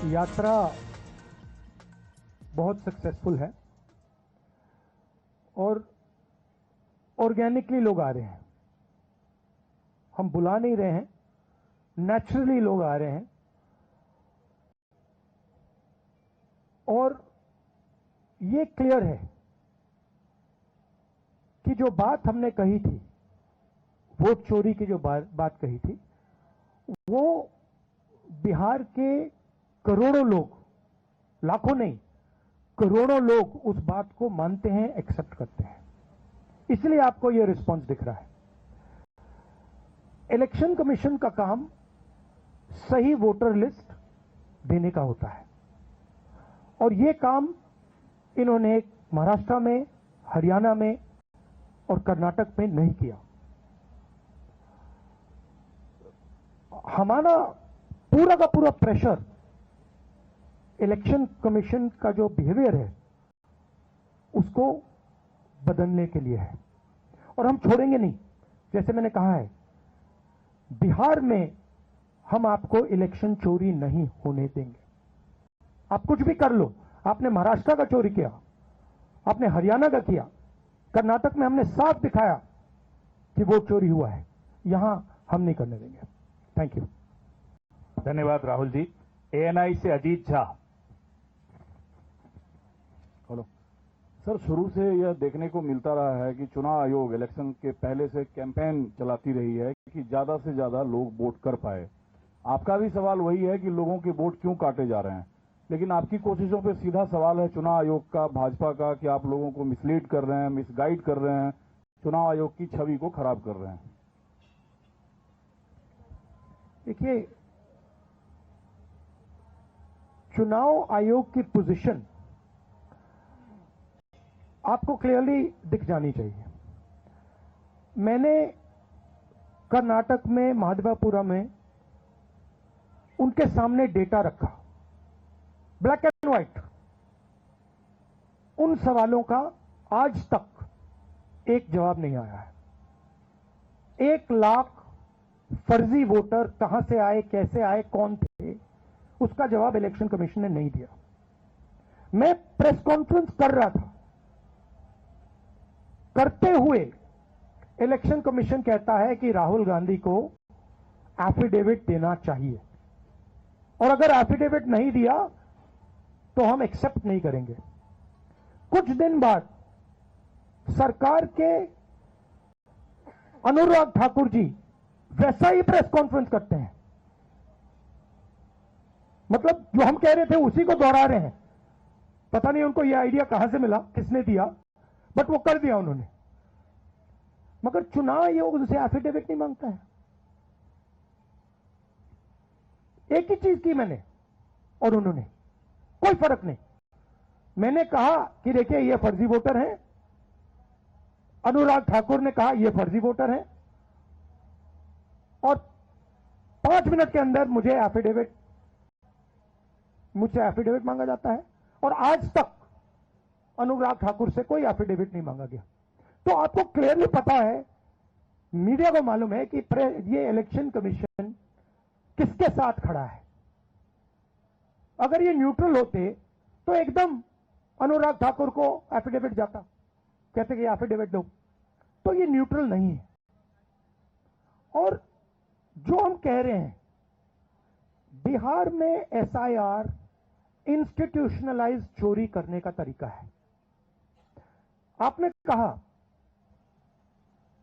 यात्रा बहुत सक्सेसफुल है और ऑर्गेनिकली लोग आ रहे हैं। हम बुला नहीं रहे हैं, नेचुरली लोग आ रहे हैं। और ये क्लियर है कि जो बात हमने कही थी, वोट चोरी की जो बात कही थी, वो बिहार के करोड़ों लोग, लाखों नहीं, करोड़ों लोग उस बात को मानते हैं, एक्सेप्ट करते हैं। इसलिए आपको यह रिस्पांस दिख रहा है। इलेक्शन कमीशन का काम सही वोटर लिस्ट देने का होता है और यह काम इन्होंने महाराष्ट्र में, हरियाणा में और कर्नाटक में नहीं किया। हमारा पूरा का पूरा प्रेशर इलेक्शन कमीशन का जो बिहेवियर है उसको बदलने के लिए है और हम छोड़ेंगे नहीं। जैसे मैंने कहा है, बिहार में हम आपको इलेक्शन चोरी नहीं होने देंगे। आप कुछ भी कर लो, आपने महाराष्ट्र का चोरी किया, आपने हरियाणा का किया, कर्नाटक में हमने साफ दिखाया कि वोट चोरी हुआ है, यहां हम नहीं करने देंगे। Thank you. धन्यवाद राहुल जी। एएनआई से अजीत झा। हेलो सर, शुरू से यह देखने को मिलता रहा है कि चुनाव आयोग इलेक्शन के पहले से कैंपेन चलाती रही है कि ज्यादा से ज्यादा लोग वोट कर पाए। आपका भी सवाल वही है कि लोगों के वोट क्यों काटे जा रहे हैं, लेकिन आपकी कोशिशों पे सीधा सवाल है चुनाव आयोग का, भाजपा का, कि आप लोगों को मिसलीड कर रहे हैं, मिसगाइड कर रहे हैं, चुनाव आयोग की छवि को खराब कर रहे हैं। देखिए, चुनाव आयोग की पोजीशन आपको क्लियरली दिख जानी चाहिए। मैंने कर्नाटक में, महादेवपुरा में उनके सामने डेटा रखा, ब्लैक एंड व्हाइट। उन सवालों का आज तक एक जवाब नहीं आया है। 1 लाख फर्जी वोटर कहां से आए, कैसे आए, कौन थे, उसका जवाब इलेक्शन कमीशन ने नहीं दिया। मैं प्रेस कॉन्फ्रेंस कर रहा था, करते हुए इलेक्शन कमीशन कहता है कि राहुल गांधी को एफिडेविट देना चाहिए और अगर एफिडेविट नहीं दिया तो हम एक्सेप्ट नहीं करेंगे। कुछ दिन बाद सरकार के अनुराग ठाकुर जी वैसा ही प्रेस कॉन्फ्रेंस करते हैं, मतलब जो हम कह रहे थे उसी को दोहरा रहे हैं। पता नहीं उनको यह आइडिया कहां से मिला, किसने दिया, बट वो कर दिया उन्होंने। मगर चुनाव आयोग उनसे एफिडेविट नहीं मांगता है। एक ही चीज की मैंने और उन्होंने, कोई फर्क नहीं। मैंने कहा कि देखिए ये फर्जी वोटर हैं, अनुराग ठाकुर ने कहा ये फर्जी वोटर हैं, और 5 मिनट के अंदर मुझसे एफिडेविट मांगा जाता है और आज तक अनुराग ठाकुर से कोई एफिडेविट नहीं मांगा गया। तो आपको क्लियरली पता है, मीडिया को मालूम है कि ये इलेक्शन कमीशन किसके साथ खड़ा है। अगर ये न्यूट्रल होते तो एकदम अनुराग ठाकुर को एफिडेविट जाता, कहते कि एफिडेविट दो। तो ये न्यूट्रल नहीं है। और जो हम कह रहे हैं, बिहार में एसआईआर इंस्टीट्यूशनलाइज चोरी करने का तरीका है। आपने कहा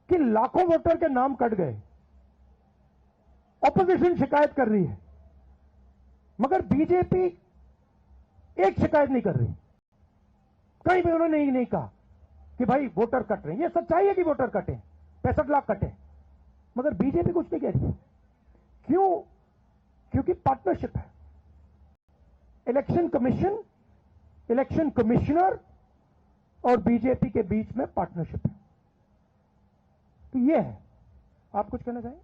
कि लाखों वोटर के नाम कट गए, ऑपोजिशन शिकायत कर रही है, मगर बीजेपी एक शिकायत नहीं कर रही। कहीं भी उन्होंने नहीं कहा कि भाई वोटर कट रहे हैं। यह सच्चाई है कि वोटर कटे, 65 लाख कटे, मगर बीजेपी कुछ नहीं कह रही। क्यों? क्योंकि पार्टनरशिप है। इलेक्शन कमीशन, इलेक्शन कमिश्नर और बीजेपी के बीच में पार्टनरशिप है। तो यह है। आप कुछ कहना चाहेंगे?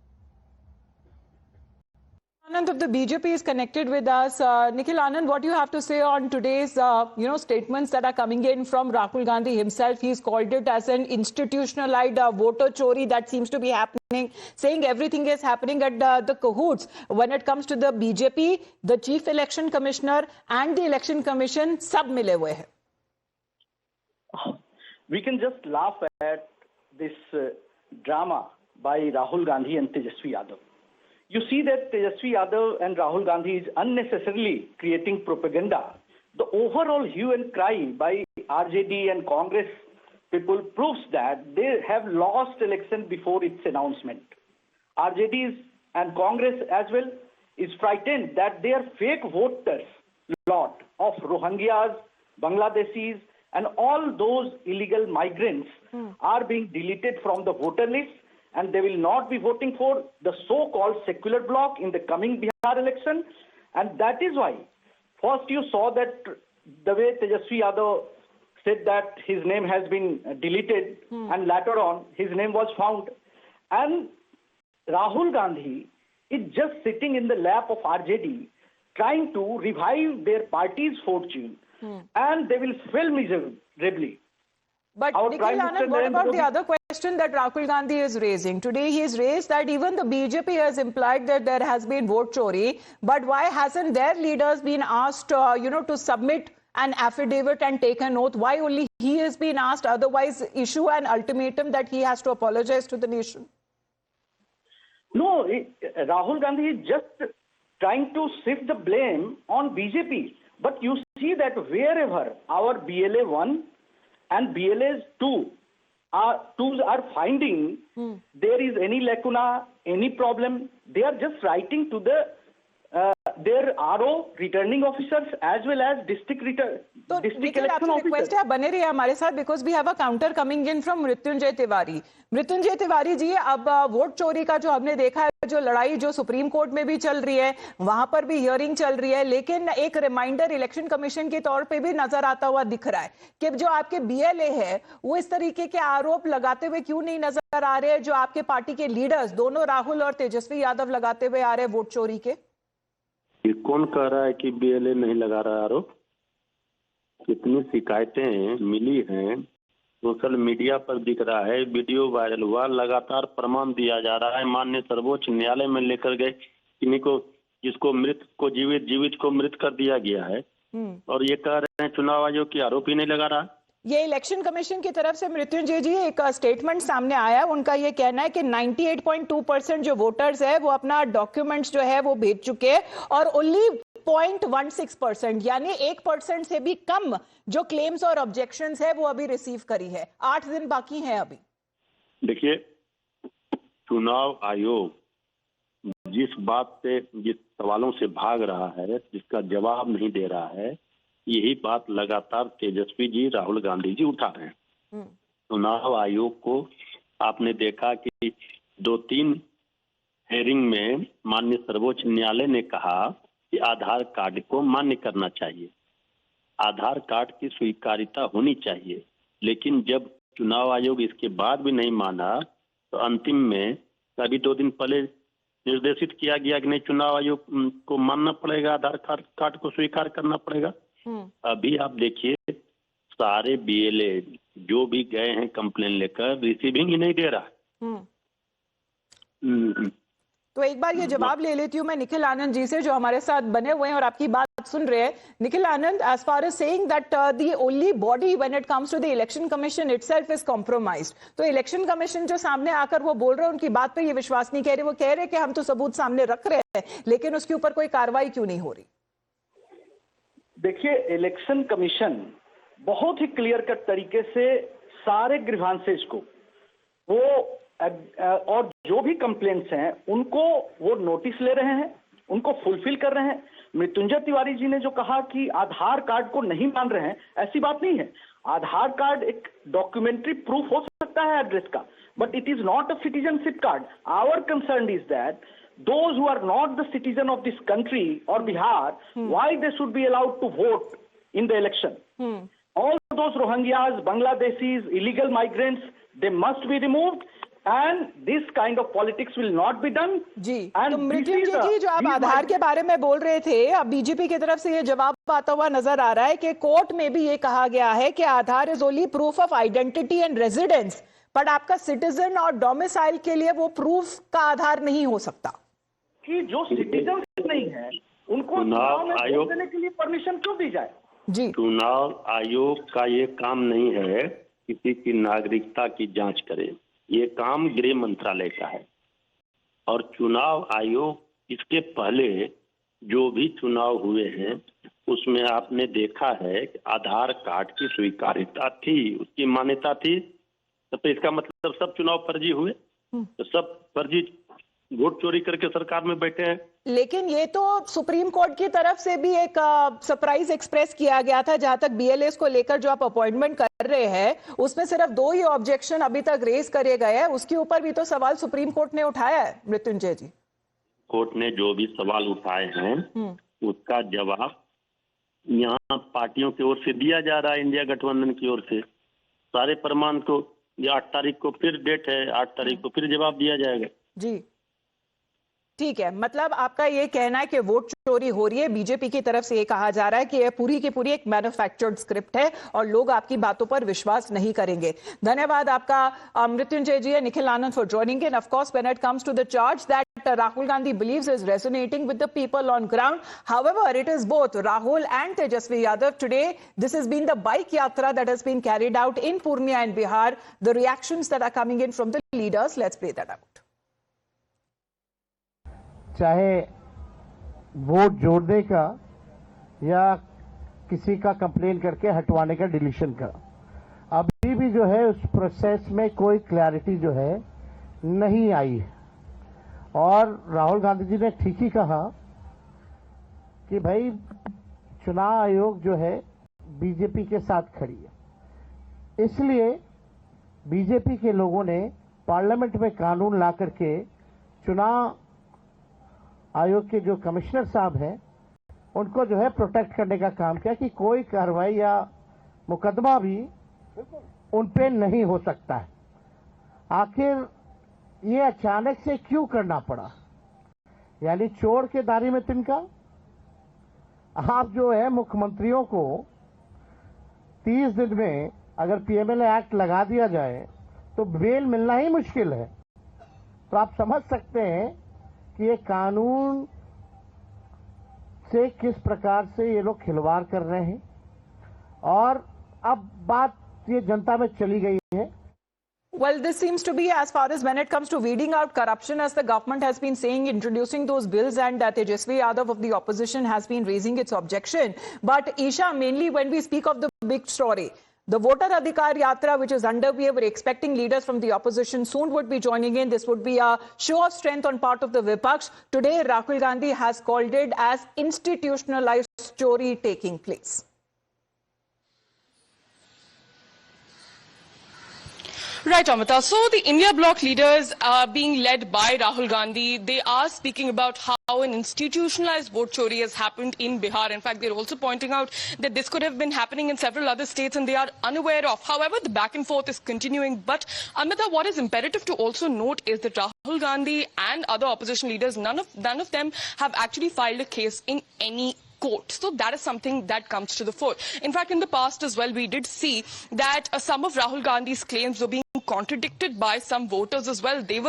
Anand of the BJP is connected with us. Nikhil Anand, what do you have to say on today's, statements that are coming in from Rahul Gandhi himself? He's called it as an institutionalized voter chori that seems to be happening, saying everything is happening at the cahoots when it comes to the BJP, the Chief Election Commissioner and the Election Commission, sab mile hue hai. We can just laugh at this drama by Rahul Gandhi and Tejasvi Yadav. You see that Tejasvi Yadav and Rahul Gandhi is unnecessarily creating propaganda. The overall hue and cry by RJD and Congress people proves that they have lost election before its announcement. RJD and Congress as well is frightened that their fake voters lot of Rohingyas, Bangladeshis and all those illegal migrants are being deleted from the voter list, and they will not be voting for the so-called secular bloc in the coming Bihar election. And that is why first you saw that the way Tejasvi Yadav said that his name has been deleted and later on his name was found. And Rahul Gandhi is just sitting in the lap of RJD trying to revive their party's fortune and they will fail miserably. But Nikhil Anand, what about the other question that Rahul Gandhi is raising? Today he has raised that even the BJP has implied that there has been vote chori, but why hasn't their leaders been asked, to submit an affidavit and take an oath? Why only he has been asked, otherwise issue an ultimatum that he has to apologize to the nation? No, Rahul Gandhi is just trying to shift the blame on BJP. But you see that wherever our BLA 1 and BLA 2 are finding there is any lacuna, any problem, they are just writing to the their RO, returning officers, as well as district election officers. Request है बने रहिए हमारे साथ because we have a counter coming in from Mrityunjay Tiwari. Mrityunjay Tiwari ji, अब vote चोरी का जो हमने देखा है, जो लड़ाई जो सुप्रीम कोर्ट में भी चल रही है, वहां पर भी हियरिंग चल रही है, लेकिन एक रिमाइंडर इलेक्शन कमीशन के तौर पे भी नजर आता हुआ दिख रहा है कि जो आपके BLA है वो इस तरीके के आरोप लगाते हुए क्यों नहीं नजर आ रहे हैं जो आपके पार्टी के लीडर्स दोनों राहुल और तेजस्वी यादव लगाते हुए आ रहे हैं वोट चोरी के? ये कौन कह रहा है कि BLA नहीं लगा रहा है आरोप? कितनी शिकायतें मिली हैं, सोशल मीडिया पर दिख रहा है, वीडियो वायरल हुआ, लगातार प्रमाण दिया जा रहा है। माननीय सर्वोच्च न्यायालय में लेकर गए किन्हीं को, जिसको मृत को जीवित, जीवित को मृत कर दिया गया है, और ये कह रहे हैं चुनाव आयोग की आरोप ही नहीं लगा रहा। ये इलेक्शन कमीशन की तरफ से मृत्युंजय जी एक स्टेटमेंट सामने आया, उनका ये कहना है कि 98.2% जो वोटर्स है वो अपना डॉक्यूमेंट्स जो है वो भेज चुके हैं और ओनली 0.16% यानी 1% से भी कम जो क्लेम्स और ऑब्जेक्शंस है वो अभी रिसीव करी है। 8 दिन बाकी हैं अभी। देखिए, चुनाव आयोग जिस बात से, जिस सवालों से भाग रहा है, जिसका जवाब नहीं दे रहा है, यही बात लगातार तेजस्वी जी, राहुल गांधी जी उठा रहे हैं। चुनाव आयोग को आपने देखा कि 2-3 हेयरिंग में माननीय सर्वोच्च न्यायालय ने कहा कि आधार कार्ड को मान्य करना चाहिए, आधार कार्ड की स्वीकार्यता होनी चाहिए, लेकिन जब चुनाव आयोग इसके बाद भी नहीं माना तो अंतिम में कभी 2 दिन पहले निर्देशित किया गया कि नहीं, चुनाव आयोग को मानना पड़ेगा, आधार कार्ड को स्वीकार करना पड़ेगा। अभी आप देखिए, सारे BLA जो भी गए हैं कंप्लेन लेकर, रिसीविंग ही नहीं दे रहा। तो एक बार ये जवाब ले लेती हूँ मैं निखिल आनंद जी से जो हमारे साथ बने हुए हैं और आपकी बात सुन रहे हैं। Nikhil Anand, as far as saying that the only body when it comes to the election commission itself is compromised, तो इलेक्शन कमीशन जो सामने आकर वो बोल रहे हैं, उनकी बात पे ये विश्वास नहीं कह रहे, वो कह रहे हैं कि हम तो सबूत सामने रख रहे हैं, लेकिन उसके ऊपर कोई कार्रवाई क्यों नहीं हो रही? देखिए, इलेक्शन कमीशन बहुत ही क्लियर कट तरीके से सारे ग्रीवांसेस को वो और जो भी कंप्लेंट्स हैं उनको वो नोटिस ले रहे हैं, उनको फुलफिल कर रहे हैं। मृत्युंजय तिवारी जी ने जो कहा कि आधार कार्ड को नहीं मान रहे हैं, ऐसी बात नहीं है। आधार कार्ड एक डॉक्यूमेंट्री प्रूफ हो सकता है एड्रेस का, but it is not a citizenship card. Our concern is that those who are not the citizen of this country or Bihar, why they should be allowed to vote in the election? All those Rohingyas, Bangladeshis, illegal migrants, they must be removed, and this kind of politics will not be done. जी, And तो this Mrityunjay is ji, जो आप आधार के बारे में बोल रहे थे, अब बीजेपी की तरफ से ये जवाब आता हुआ नजर आ रहा है कि कोर्ट में भी ये कहा गया है कि Aadhaar is only proof of identity and residence, but आपका सिटीजन और डोमिसाइल के लिए वो प्रूफ का आधार नहीं हो सकता। कि जो सिटीजन नहीं है उनको चुनाव चुनाव में आयोग- वोट देने के लिए परमिशन क्यों दी जाए? जी, चुनाव आयोग का ये काम नहीं है किसी की नागरिकता की जांच करे, ये काम गृह मंत्रालय का है। और चुनाव आयोग इसके पहले जो भी चुनाव हुए हैं उसमें आपने देखा है कि आधार कार्ड की स्वीकार्यता थी, उसकी मान्यता थी। तो इसका मतलब सब चुनाव फर्जी हुए, तो सब फर्जी वोट चोरी करके सरकार में बैठे हैं। लेकिन ये तो सुप्रीम कोर्ट की तरफ से भी एक सरप्राइज एक्सप्रेस किया गया था, जहां तक बीएलएस को लेकर जो आप अपॉइंटमेंट कर रहे हैं उसमें सिर्फ 2 ही ऑब्जेक्शन अभी तक रेज करे गए हैं, उसके ऊपर भी तो सवाल सुप्रीम कोर्ट ने उठाया है। मृत्युंजय जी, कोर्ट ने जो भी सवाल उठाए हैं उसका जवाब यहाँ पार्टियों की ओर से दिया जा रहा है, इंडिया गठबंधन की ओर से। सारे प्रमाण को, ये 8 तारीख को फिर डेट है, 8 तारीख को फिर जवाब दिया जाएगा। जी ठीक है, मतलब आपका ये कहना है कि वोट चोरी हो रही है, बीजेपी की तरफ से ये कहा जा रहा है कि यह पूरी की पूरी एक मैन्युफैक्चर्ड स्क्रिप्ट है और लोग आपकी बातों पर विश्वास नहीं करेंगे। धन्यवाद आपका Mrityunjay ji, Nikhil Anand for joining in. Of course when it comes to the charge that Rahul Gandhi believes is resonating with the people on ground. However, it is both Rahul and Tejasvi Yadav. Today, this has been the bike yatra that has been carried out in Purnia and Bihar. The reactions that are coming in from the leaders, let's play that out. चाहे vote जोड़ने का या किसी का complain करके हटवाने का, deletion का, अभी भी जो है उस प्रोसेस में कोई क्लैरिटी जो है नहीं आई है। और राहुल गांधी जी ने ठीक ही कहा कि भाई चुनाव आयोग जो है बीजेपी के साथ खड़ी है, इसलिए बीजेपी के लोगों ने पार्लियामेंट में कानून ला करके चुनाव आयोग के जो कमिश्नर साहब हैं उनको जो है प्रोटेक्ट करने का काम किया कि कोई कार्रवाई या मुकदमा भी उन पे नहीं हो सकता है। आखिर ये अचानक से क्यों करना पड़ा? यानी चोर के दारी में तिनका। आप जो है मुख्यमंत्रियों को 30 दिन में अगर पीएमएलए एक्ट लगा दिया जाए तो बेल मिलना ही मुश्किल है। तो आप समझ सकते हैं कि ये कानून से किस प्रकार से ये लोग खिलवाड़ कर रहे हैं। और अब बात ये जनता में चली गई है। Well, this seems to be as far as when it comes to weeding out corruption, as the government has been saying, introducing those bills, and Tejasvi Yadav of the opposition has been raising its objection. But Isha, mainly when we speak of the big story, the Voter Adhikar Yatra, which is underway, we're expecting leaders from the opposition soon would be joining in. This would be a show of strength on part of the Vipaksh. Today, Rahul Gandhi has called it as institutionalized chori taking place. Right, Amita. So the India bloc leaders are being led by Rahul Gandhi. They are speaking about how an institutionalized vote chori has happened in Bihar. In fact, they're also pointing out that this could have been happening in several other states and they are unaware of. However, the back and forth is continuing. But Amita, what is imperative to also note is that Rahul Gandhi and other opposition leaders, none of them have actually filed a case in any court. So that is something that comes to the fore. In fact, in the past as well, we did see that some of Rahul Gandhi's claims were being contradicted by some voters as well. They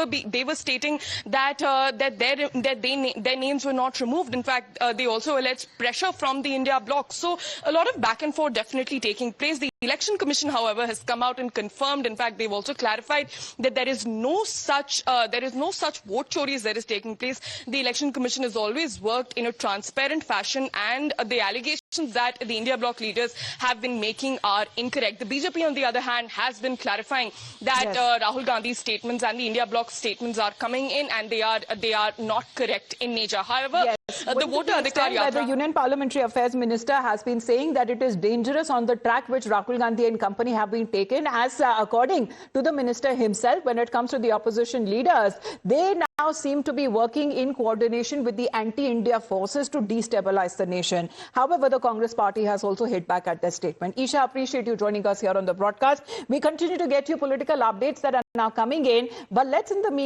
were stating that their names were not removed. In fact, they also alleged pressure from the India bloc. So a lot of back and forth definitely taking place. The Election Commission, however, has come out and confirmed. In fact, they've also clarified that there is no such vote choris that is taking place. The Election Commission has always worked in a transparent fashion, and the allegations that the India bloc leaders have been making are incorrect. The BJP, on the other hand, has been clarifying that Rahul Gandhi's statements and the India bloc statements are coming in and they are not correct in nature. However, the voter Adhikar Where the Yatra. Union Parliamentary Affairs Minister has been saying that it is dangerous on the track which Rahul Gandhi and company have been taken, as according to the minister himself, when it comes to the opposition leaders, they now seem to be working in coordination with the anti-India forces to destabilize the nation. However, the Congress party has also hit back at that statement. Isha, appreciate you joining us here on the broadcast. We continue to get you political updates that are now coming in, but let's in the meantime